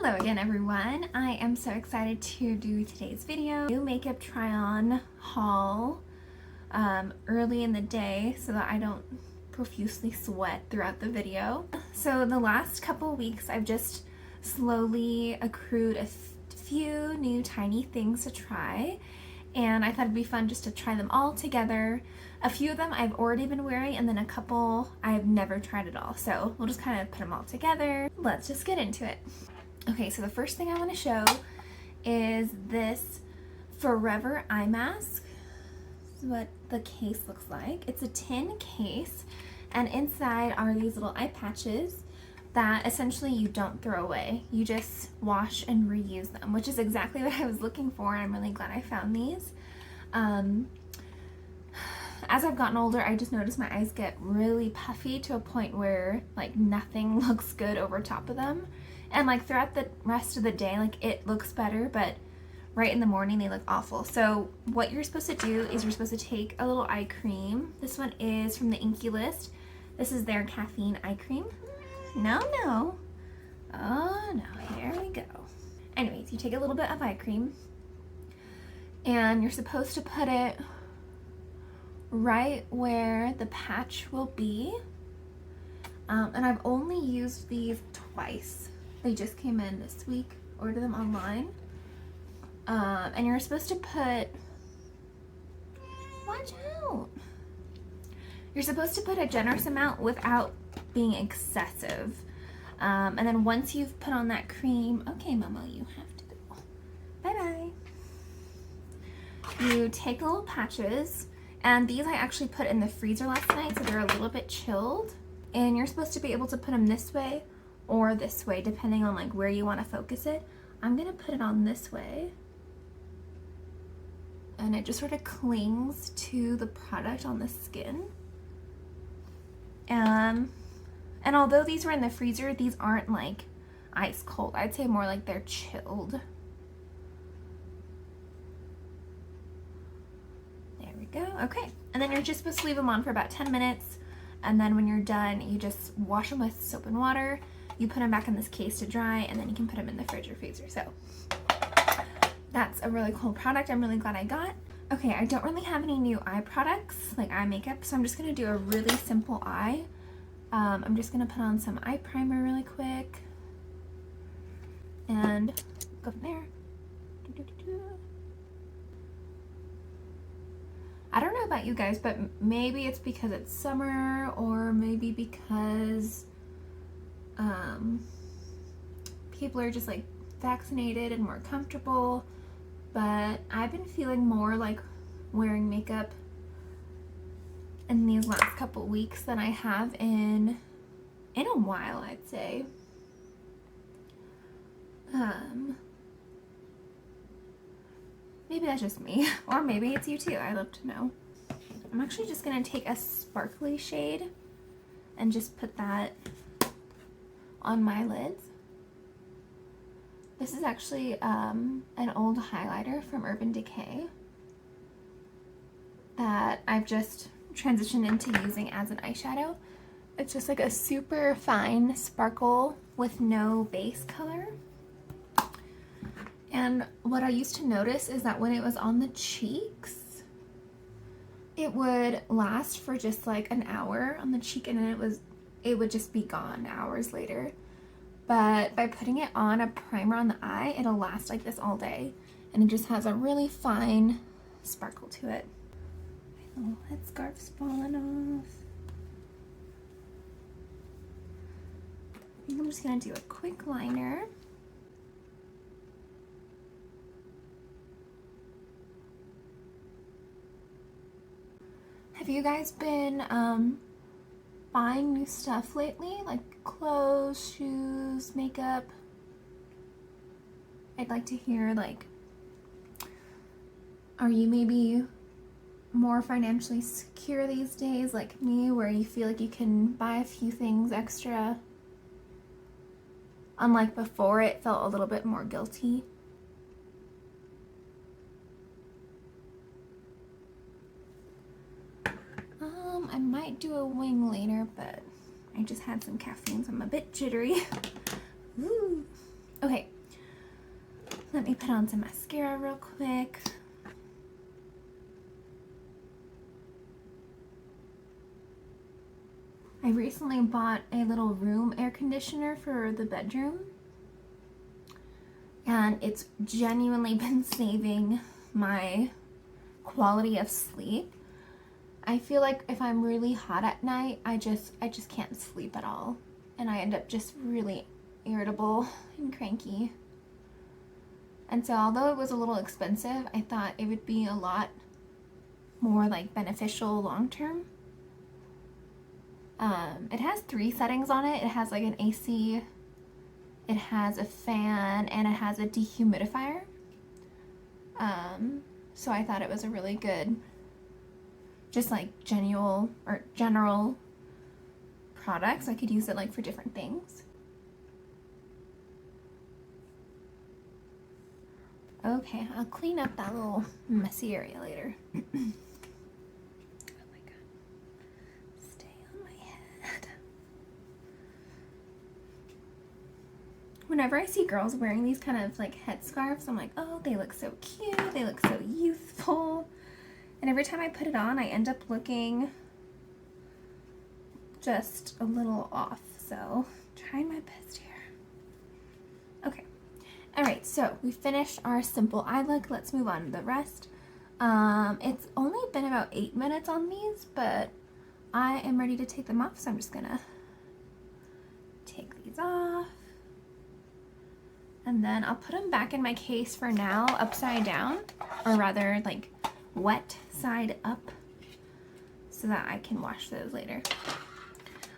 Hello again, everyone. I am so excited to do today's video. New makeup try-on haul early in the day so that I don't profusely sweat throughout the video. So the last couple weeks I've just slowly accrued a few new tiny things to try, and I thought it'd be fun just to try them all together. A few of them I've already been wearing, and then a couple I've never tried at all. So we'll just kind of put them all together. Let's just get into it. Okay, so the first thing I want to show is this Forever eye mask. This is what the case looks like. It's a tin case, and inside are these little eye patches that essentially you don't throw away. You just wash and reuse them, which is exactly what I was looking for, and I'm really glad I found these. As I've gotten older, I just noticed my eyes get really puffy to a point where like nothing looks good over top of them. And like throughout the rest of the day, like it looks better, but right in the morning they look awful. So what you're supposed to do is you're supposed to take a little eye cream. This one is from the Inky List. This is their caffeine eye cream. No. Oh no, here we go. Anyways, you take a little bit of eye cream and you're supposed to put it right where the patch will be. And I've only used these twice. They just came in this week. Ordered them online. And you're supposed to put, watch out. You're supposed to put a generous amount without being excessive. And then once you've put on that cream, okay, Momo, you have to go. Bye-bye. You take the little patches, and these I actually put in the freezer last night, so they're a little bit chilled. And you're supposed to be able to put them this way or this way, depending on like where you want to focus it. I'm gonna put it on this way, and it just sort of clings to the product on the skin. And although these were in the freezer, these aren't like ice cold. I'd say more like they're chilled. There we go. Okay, and then you're just supposed to leave them on for about 10 minutes. And then when you're done, you just wash them with soap and water. You put them back in this case to dry, and then you can put them in the fridge or freezer. So that's a really cool product. I'm really glad I got. Okay, I don't really have any new eye products, like eye makeup, so I'm just gonna do a really simple eye. I'm just gonna put on some eye primer really quick and go from there. I don't know about you guys, but maybe it's because it's summer, or maybe because people are just like vaccinated and more comfortable, but I've been feeling more like wearing makeup in these last couple weeks than I have in a while, I'd say. Maybe that's just me, or maybe it's you too. I'd love to know. I'm actually just gonna take a sparkly shade and just put that on my lids. This is actually an old highlighter from Urban Decay that I've just transitioned into using as an eyeshadow. It's just like a super fine sparkle with no base color. And what I used to notice is that when it was on the cheeks, it would last for just like an hour on the cheek, and then it would just be gone hours later. But by putting it on a primer on the eye, it'll last like this all day, and it just has a really fine sparkle to it. My little headscarf's falling off. I think I'm just gonna do a quick liner. Have you guys been buying new stuff lately? Like clothes, shoes, makeup? I'd like to hear, like, are you maybe more financially secure these days like me, where you feel like you can buy a few things extra? Unlike before, it felt a little bit more guilty. I might do a wing later, but I just had some caffeine, so I'm a bit jittery. Ooh. Okay, Let me put on some mascara real quick. I recently bought a little room air conditioner for the bedroom, and it's genuinely been saving my quality of sleep. I feel like if I'm really hot at night, I just can't sleep at all, and I end up just really irritable and cranky. And so although it was a little expensive, I thought it would be a lot more like beneficial long term. It has 3 settings on it. It has like an AC, it has a fan, and it has a dehumidifier. So I thought it was a really good, just like general product. So I could use it like for different things. Okay, I'll clean up that little messy area later. Whenever I see girls wearing these kind of like headscarves, I'm like, oh, they look so cute, they look so youthful. And every time I put it on, I end up looking just a little off. So, trying my best here. Okay. Alright, so we finished our simple eye look. Let's move on to the rest. It's only been about 8 minutes on these, but I am ready to take them off, so I'm just gonna take these off. And then I'll put them back in my case for now, upside down, or rather like wet side up, so that I can wash those later.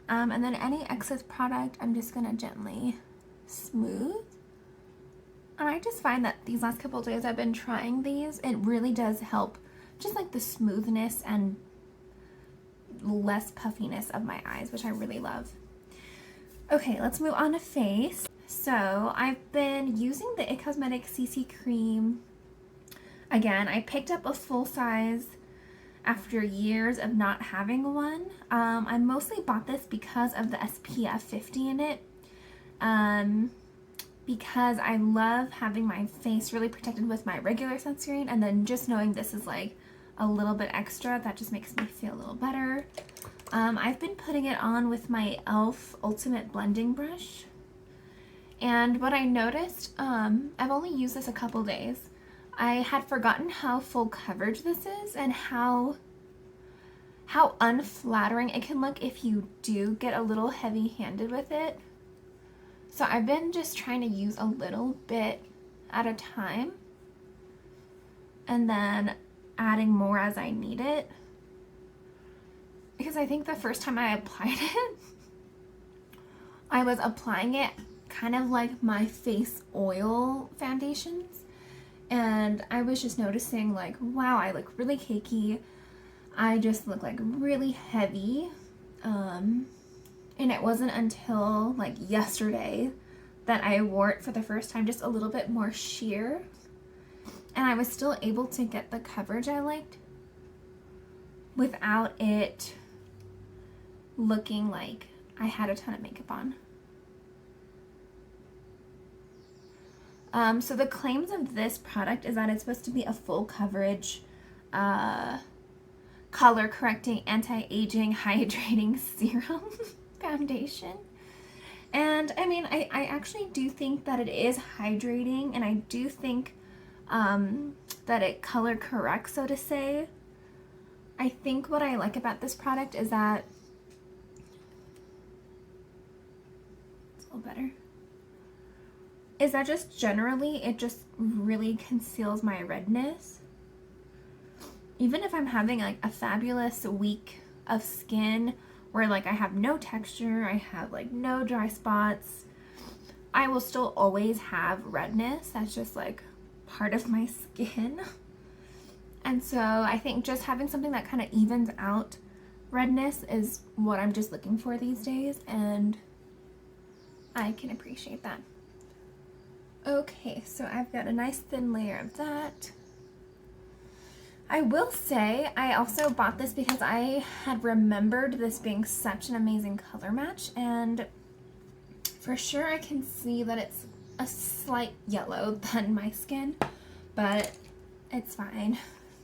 And then any excess product, I'm just gonna gently smooth. And I just find that these last couple of days I've been trying these, it really does help just like the smoothness and less puffiness of my eyes, which I really love. Okay, let's move on to face. So I've been using the It Cosmetics CC cream. Again, I picked up a full size after years of not having one. I mostly bought this because of the SPF 50 in it. Because I love having my face really protected with my regular sunscreen, and then just knowing this is like a little bit extra, that just makes me feel a little better. I've been putting it on with my e.l.f. Ultimate Blending Brush. And what I noticed, I've only used this a couple days. I had forgotten how full coverage this is and how unflattering it can look if you do get a little heavy-handed with it. So I've been just trying to use a little bit at a time and then adding more as I need it. Because I think the first time I applied it, I was applying it kind of like my face oil foundations, and I was just noticing like, wow, I look really cakey. I just look like really heavy. And it wasn't until like yesterday that I wore it for the first time, just a little bit more sheer, and I was still able to get the coverage I liked without it looking like I had a ton of makeup on. So the claims of this product is that it's supposed to be a full coverage, color correcting, anti-aging, hydrating serum foundation. And I mean, I actually do think that it is hydrating, and I do think that it color corrects, so to say. I think what I like about this product is that it's a little better. Is that just generally it just really conceals my redness. Even if I'm having like a fabulous week of skin where like I have no texture, I have like no dry spots, I will still always have redness. That's just like part of my skin. And so I think just having something that kind of evens out redness is what I'm just looking for these days, and I can appreciate that. Okay, so I've got a nice thin layer of that. I will say I also bought this because I had remembered this being such an amazing color match, and for sure I can see that it's a slight yellow than my skin, but it's fine.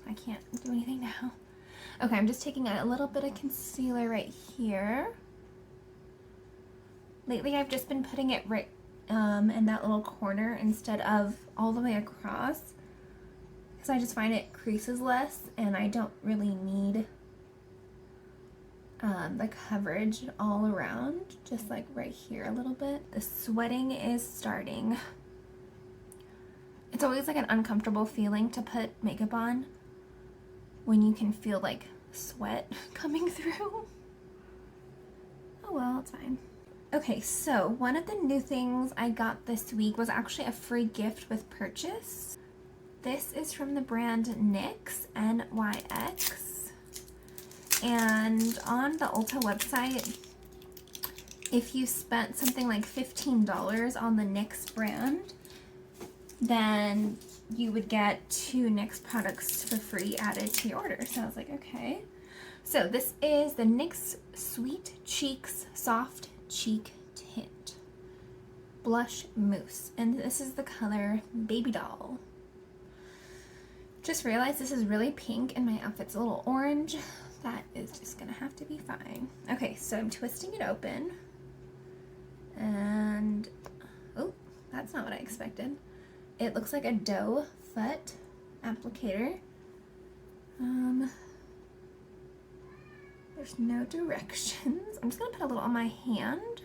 I can't do anything now. Okay, I'm just taking a little bit of concealer right here. Lately, I've just been putting it right in that little corner instead of all the way across, because I just find it creases less, and I don't really need the coverage all around, just like right here a little bit. The sweating is starting. It's always like an uncomfortable feeling to put makeup on when you can feel like sweat coming through. Oh well, it's fine. Okay, so one of the new things I got this week was actually a free gift with purchase. This is from the brand NYX, N-Y-X. And on the Ulta website, if you spent something like $15 on the NYX brand, then you would get 2 NYX products for free added to your order. So I was like, okay. So this is the NYX Sweet Cheeks Soft Cheek Tint Blush Mousse. And this is the color Baby Doll. Just realized this is really pink and my outfit's a little orange. That is just gonna have to be fine. Okay, so I'm twisting it open. And, oh, that's not what I expected. It looks like a doe foot applicator. There's no directions. I'm just gonna put a little on my hand.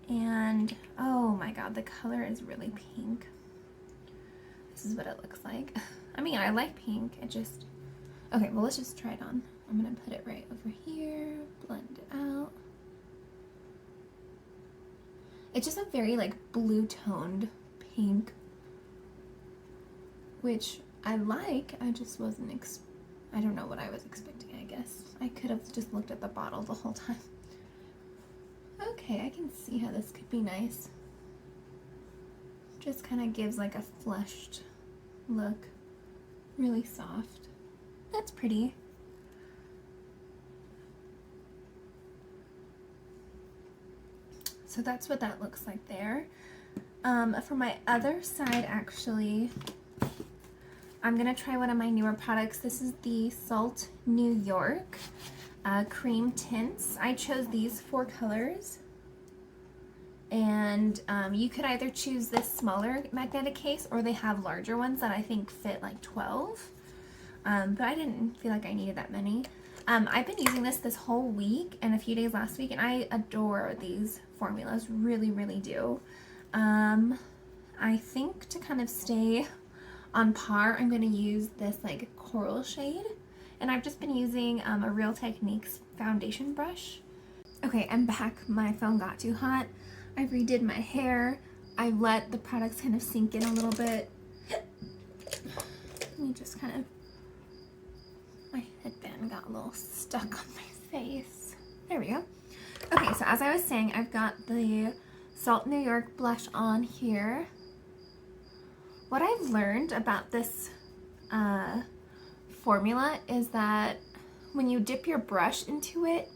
And, oh my god, the color is really pink. This is what it looks like. I mean, I like pink, it just... Okay, well, let's just try it on. I'm gonna put it right over here, blend it out. It's just a very, like, blue-toned pink, which I like. I just wasn't, I don't know what I was expecting, I guess. I could have just looked at the bottle the whole time. Okay, I can see how this could be nice. Just kind of gives, like, a flushed look. Really soft. That's pretty. So that's what that looks like there. For my other side, actually, I'm gonna try one of my newer products. This is the Salt New York cream tints. I chose these 4 colors. And you could either choose this smaller magnetic case, or they have larger ones that I think fit like 12. But I didn't feel like I needed that many. I've been using this whole week and a few days last week, and I adore these formulas, really, really do. I think to kind of stay on par, I'm going to use this like coral shade, and I've just been using a Real Techniques foundation brush. Okay, I'm back. My phone got too hot. I redid my hair. I let the products kind of sink in a little bit. Let me just kind of... My headband got a little stuck on my face. There we go. Okay, so as I was saying, I've got the Salt New York blush on here. What I've learned about this formula is that when you dip your brush into it,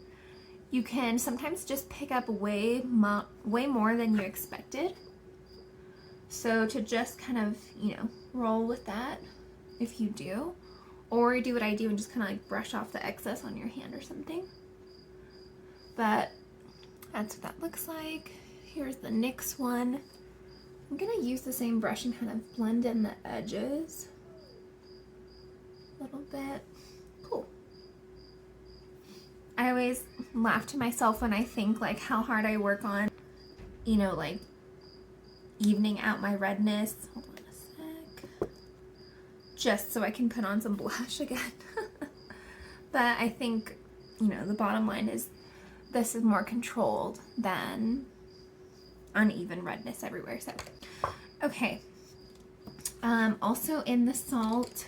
you can sometimes just pick up way more than you expected. So to just kind of, you know, roll with that if you do. Or do what I do and just kind of like brush off the excess on your hand or something. But that's what that looks like. Here's the NYX one. I'm going to use the same brush and kind of blend in the edges a little bit. Cool. I always laugh to myself when I think like how hard I work on, you know, like evening out my redness. Hold on a sec. Just so I can put on some blush again. But I think, you know, the bottom line is this is more controlled than uneven redness everywhere. So, okay. Also in the Salt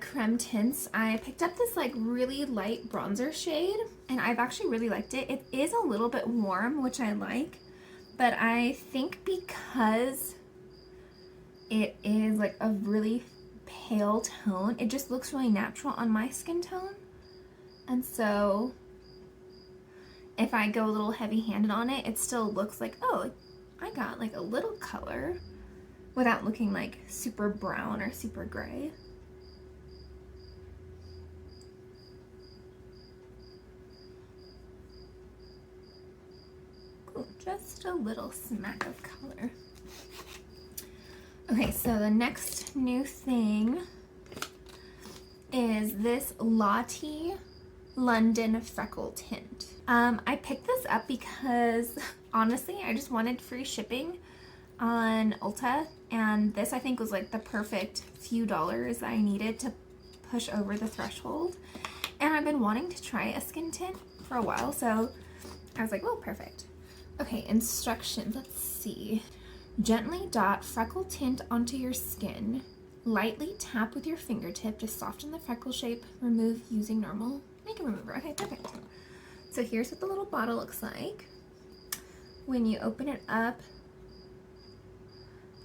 creme tints, I picked up this like really light bronzer shade, and I've actually really liked it. It is a little bit warm, which I like, but I think because it is like a really pale tone, it just looks really natural on my skin tone. And so if I go a little heavy-handed on it, it still looks like, oh, I got like a little color without looking like super brown or super gray. Cool, just a little smack of color. Okay, so the next new thing is this Lottie London Freckle Tint. I picked this up because honestly I just wanted free shipping on Ulta, and this I think was like the perfect few dollars I needed to push over the threshold, and I've been wanting to try a skin tint for a while, so I was like, well, perfect. Okay, instructions, let's see. Gently dot freckle tint onto your skin. Lightly tap with your fingertip to soften the freckle shape. Remove using normal makeup remover. Okay, perfect. So here's what the little bottle looks like. When you open it up,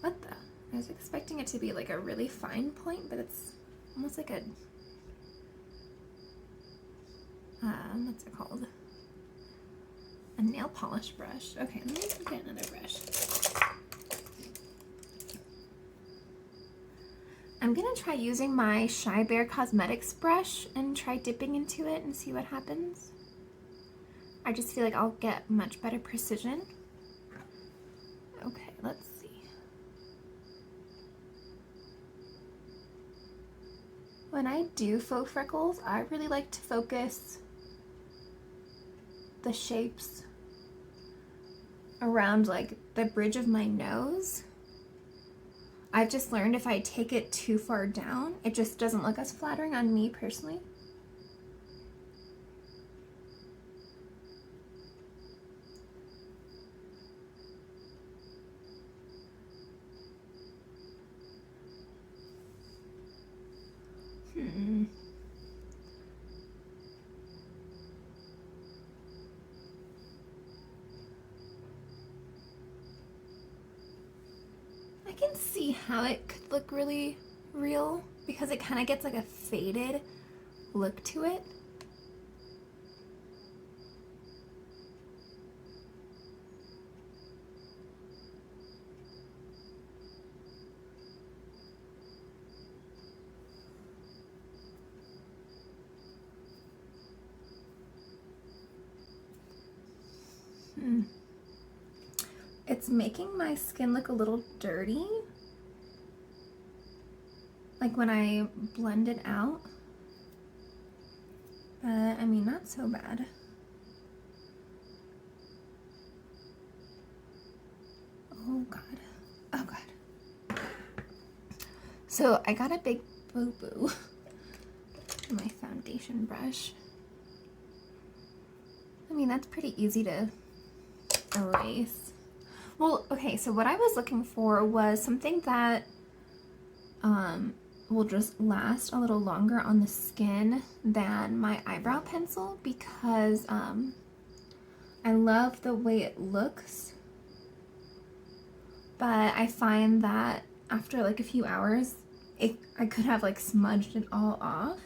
what the? I was expecting it to be like a really fine point, but it's almost like a, what's it called? A nail polish brush. Okay, let me get another brush. I'm gonna try using my Shy Bear Cosmetics brush and try dipping into it and see what happens. I just feel like I'll get much better precision. Okay, let's see. When I do faux freckles, I really like to focus the shapes around like the bridge of my nose. I've just learned if I take it too far down, it just doesn't look as flattering on me personally. I can see how it could look really real because it kind of gets like a faded look to it. It's making my skin look a little dirty, like when I blend it out, but I mean, not so bad. Oh God, oh God. So I got a big boo-boo in my foundation brush. I mean, that's pretty easy to erase. Well, okay, so what I was looking for was something that will just last a little longer on the skin than my eyebrow pencil, because I love the way it looks, but I find that after like a few hours, I could have like smudged it all off.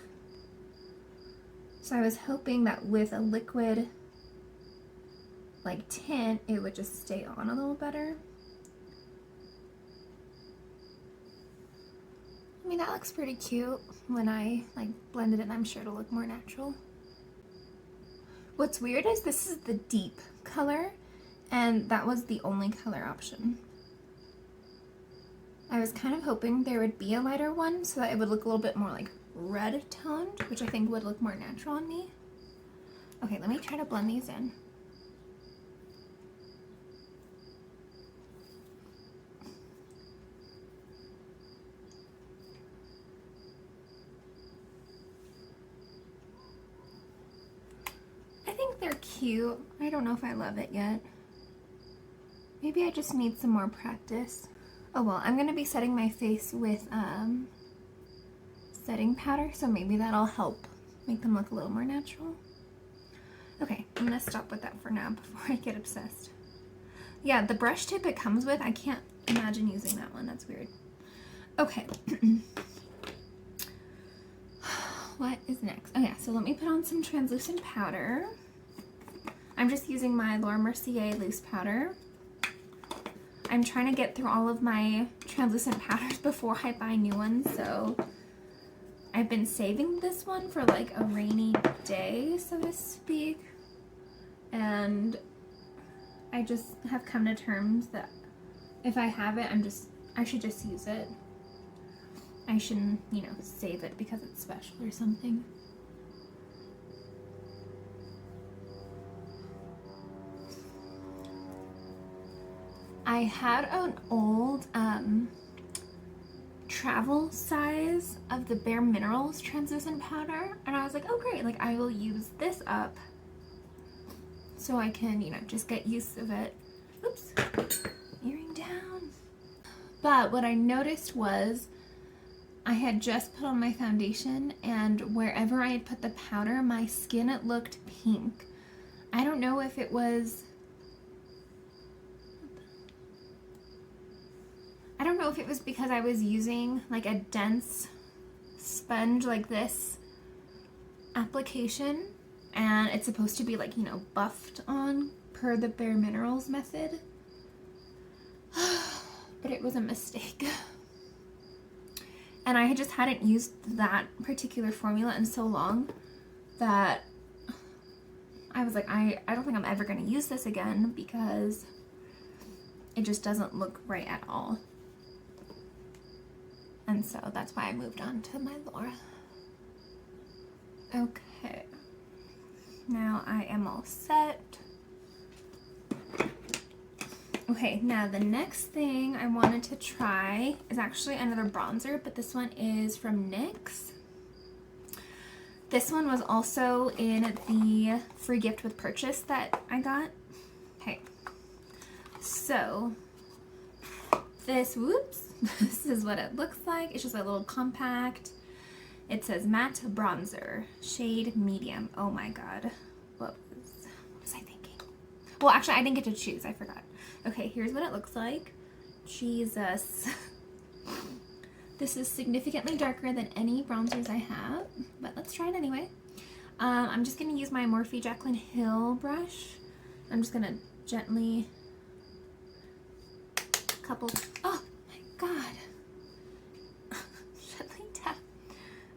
So I was hoping that with a liquid like tint, it would just stay on a little better. I mean, that looks pretty cute when I like blended it, and I'm sure it'll look more natural. What's weird is this is the deep color, and that was the only color option. I was kind of hoping there would be a lighter one so that it would look a little bit more like red toned, which I think would look more natural on me. Okay, let me try to blend these in. They're cute. I don't know if I love it yet. Maybe I just need some more practice. Oh well, I'm gonna be setting my face with setting powder, so maybe that'll help make them look a little more natural. Okay, I'm gonna stop with that for now before I get obsessed. Yeah, the brush tip it comes with, I can't imagine using that one. That's weird. Okay. What is next? Oh yeah, so let me put on some translucent powder. I'm just using my Laura Mercier loose powder. I'm trying to get through all of my translucent powders before I buy new ones, so I've been saving this one for like a rainy day, so to speak. And I just have come to terms that if I have it, I should just use it. I shouldn't, you know, save it because it's special or something. I had an old travel size of the Bare Minerals translucent powder, and I was like, oh great, like I will use this up so I can, you know, just get used of it. Oops, earring down. But what I noticed was I had just put on my foundation, and wherever I had put the powder, my skin, it looked pink. I don't know if it was, because I was using like a dense sponge like this application, and it's supposed to be like, you know, buffed on per the Bare Minerals method. But it was a mistake. And I just hadn't used that particular formula in so long that I was like, I don't think I'm ever going to use this again because it just doesn't look right at all. And so that's why I moved on to my Laura. Okay. Now I am all set. Okay, now the next thing I wanted to try is actually another bronzer, but this one is from NYX. This one was also in the free gift with purchase that I got. Okay, so this is what it looks like. It's just a little compact. It says matte bronzer, shade medium. Oh my god, what was I thinking? Well, actually, I didn't get to choose. I forgot. Okay, here's what it looks like. Jesus. This is significantly darker than any bronzers I have, but let's try it anyway. I'm just going to use my Morphe Jaclyn Hill brush. I'm just going to gently oh my god. Gently tap.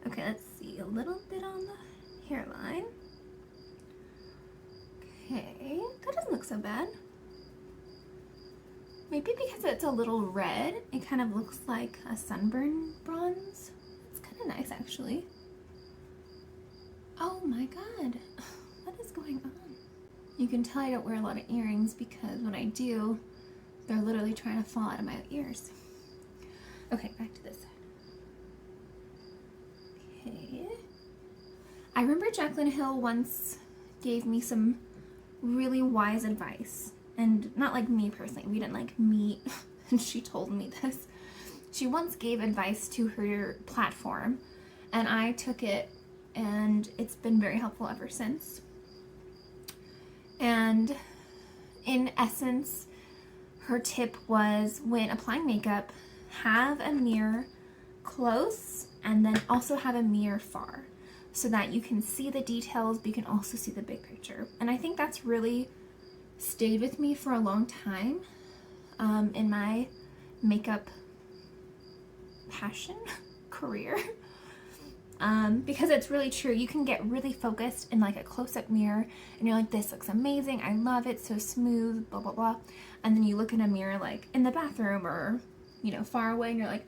Okay, let's see. A little bit on the hairline. Okay, that doesn't look so bad. Maybe because it's a little red, it kind of looks like a sunburn bronze. It's kind of nice, actually. Oh my god, what is going on? You can tell I don't wear a lot of earrings because when I do, they're literally trying to fall out of my ears. Okay, back to this side. Okay. I remember Jaclyn Hill once gave me some really wise advice. And not like me personally, we didn't like meet and she told me this. She once gave advice to her platform and I took it and it's been very helpful ever since. And in essence, her tip was when applying makeup, have a mirror close and then also have a mirror far so that you can see the details but you can also see the big picture. And I think that's really stayed with me for a long time in my makeup passion career because it's really true. You can get really focused in like a close-up mirror and you're like, this looks amazing, I love it, so smooth, blah blah blah, and then you look in a mirror like in the bathroom or, you know, far away and you're like,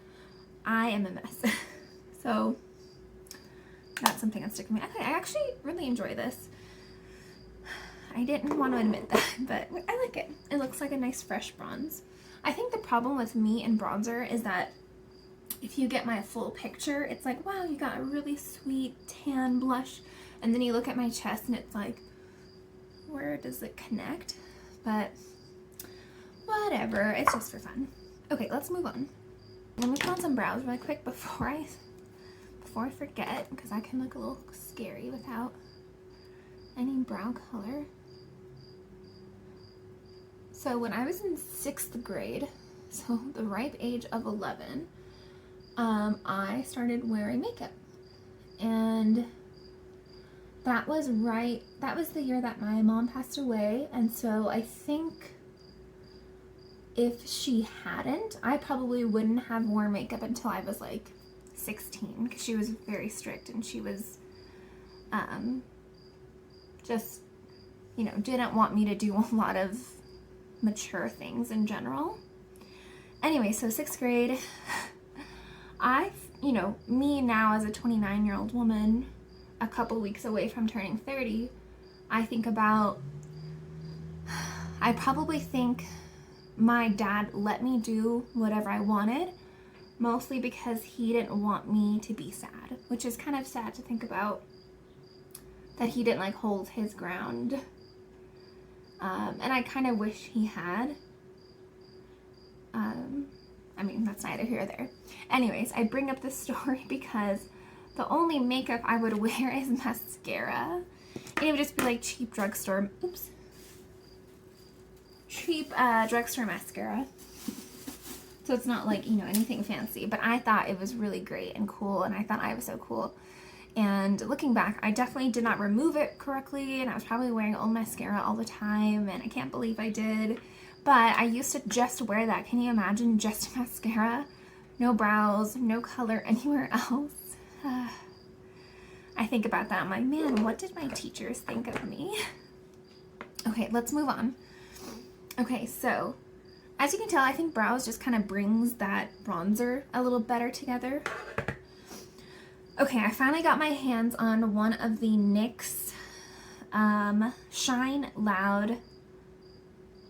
I am a mess. So that's something that's sticking with me. Okay, I actually really enjoy this. I didn't want to admit that, but I like it. It looks like a nice fresh bronze. I think the problem with me and bronzer is that if you get my full picture, it's like, wow, you got a really sweet tan blush. And then you look at my chest and it's like, where does it connect? But whatever, it's just for fun. Okay, let's move on. Let me put on some brows really quick before I forget, because I can look a little scary without any brow color. So when I was in 6th grade, so the ripe age of 11, I started wearing makeup. And that was the year that my mom passed away, and so I think if she hadn't, I probably wouldn't have worn makeup until I was like 16, because she was very strict, and she was just, you know, didn't want me to do a lot of mature things in general. Anyway, so 6th grade, you know, me now as a 29-year-old woman, a couple weeks away from turning 30, I probably think my dad let me do whatever I wanted, mostly because he didn't want me to be sad, which is kind of sad to think about, that he didn't like hold his ground. And I kind of wish he had. I mean, that's neither here or there. Anyways, I bring up this story because the only makeup I would wear is mascara. And it would just be like cheap drugstore mascara. So it's not like, you know, anything fancy. But I thought it was really great and cool, and I thought I was so cool. And looking back, I definitely did not remove it correctly, and I was probably wearing old mascara all the time, and I can't believe I did. But I used to just wear that. Can you imagine just mascara? No brows, no color anywhere else. I think about that. I'm like, man, what did my teachers think of me? Okay, let's move on. Okay, so as you can tell, I think brows just kind of brings that bronzer a little better together. Okay, I finally got my hands on one of the NYX Shine Loud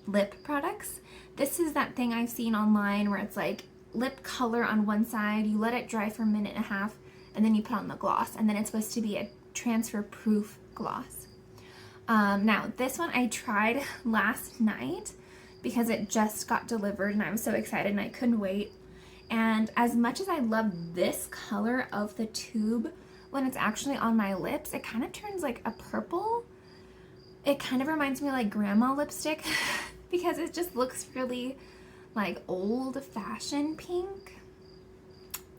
lip products. This is that thing I've seen online where it's like lip color on one side, you let it dry for a minute and a half, and then you put on the gloss, and then it's supposed to be a transfer proof gloss. Now this one I tried last night because it just got delivered and I was so excited and I couldn't wait. And as much as I love this color of the tube, when it's actually on my lips, it kind of turns like a purple. It kind of reminds me of like grandma lipstick because it just looks really like old-fashioned pink.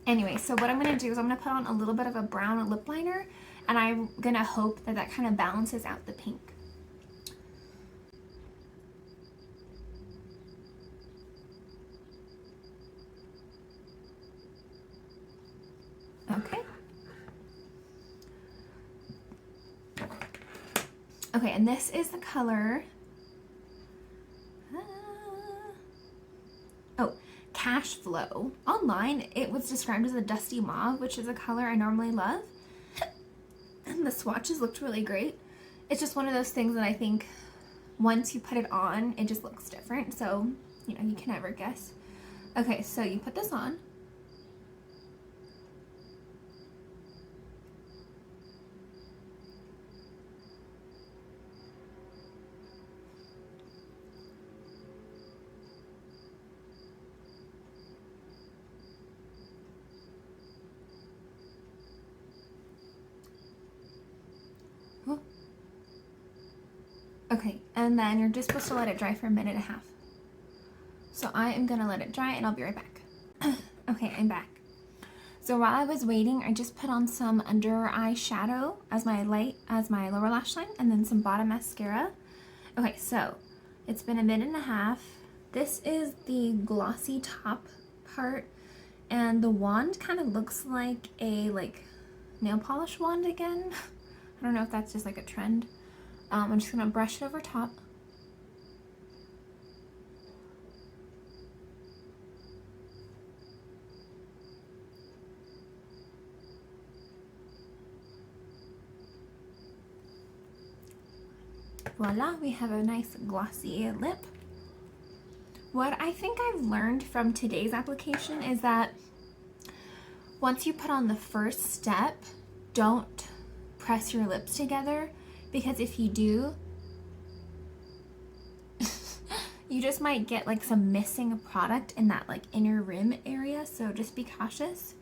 Anyway, so what I'm going to do is I'm going to put on a little bit of a brown lip liner, and I'm going to hope that that kind of balances out the pink. Okay. Okay, and this is the color. Cash Flow. Online, it was described as a dusty mauve, which is a color I normally love. And the swatches looked really great. It's just one of those things that I think once you put it on, it just looks different. So, you know, you can never guess. Okay, so you put this on. Okay, and then you're just supposed to let it dry for a minute and a half. So I am gonna let it dry and I'll be right back. Okay, I'm back. So while I was waiting, I just put on some under eye shadow as my lower lash line, and then some bottom mascara. Okay, so it's been a minute and a half. This is the glossy top part, and the wand kind of looks like a nail polish wand again. I don't know if that's just like a trend. I'm just gonna brush it over top. Voila, we have a nice glossy lip. What I think I've learned from today's application is that once you put on the first step, don't press your lips together, because if you do, you just might get like some missing product in that like inner rim area, so just be cautious.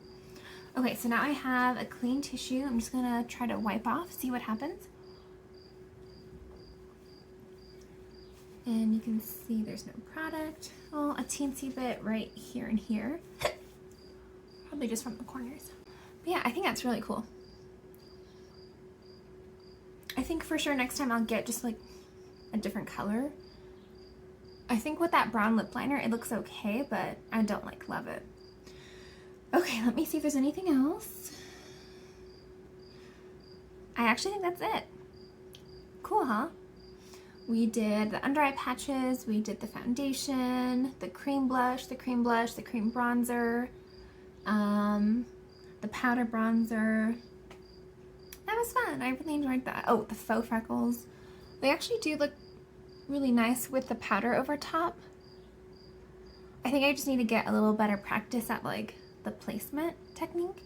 Okay, so now I have a clean tissue. I'm just gonna try to wipe off, see what happens. And you can see there's no product. Well, a teensy bit right here and here. Probably just from the corners. But yeah, I think that's really cool. think for sure next time I'll get just like a different color. I think with that brown lip liner it looks okay, but I don't like love it. Okay, let me see if there's anything else. I actually think that's it. Cool, huh? We did the under eye patches, we did the foundation, the cream blush, the cream bronzer, the powder bronzer. That was fun. I really enjoyed that. Oh, the faux freckles. They actually do look really nice with the powder over top. I think I just need to get a little better practice at like the placement technique.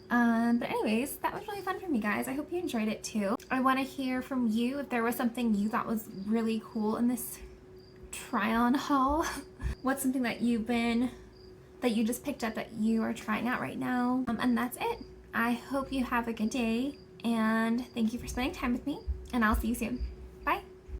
But anyways, that was really fun for me, guys. I hope you enjoyed it too. I want to hear from you if there was something you thought was really cool in this try-on haul. What's something that you just picked up that you are trying out right now? And that's it. I hope you have a good day, and thank you for spending time with me, and I'll see you soon.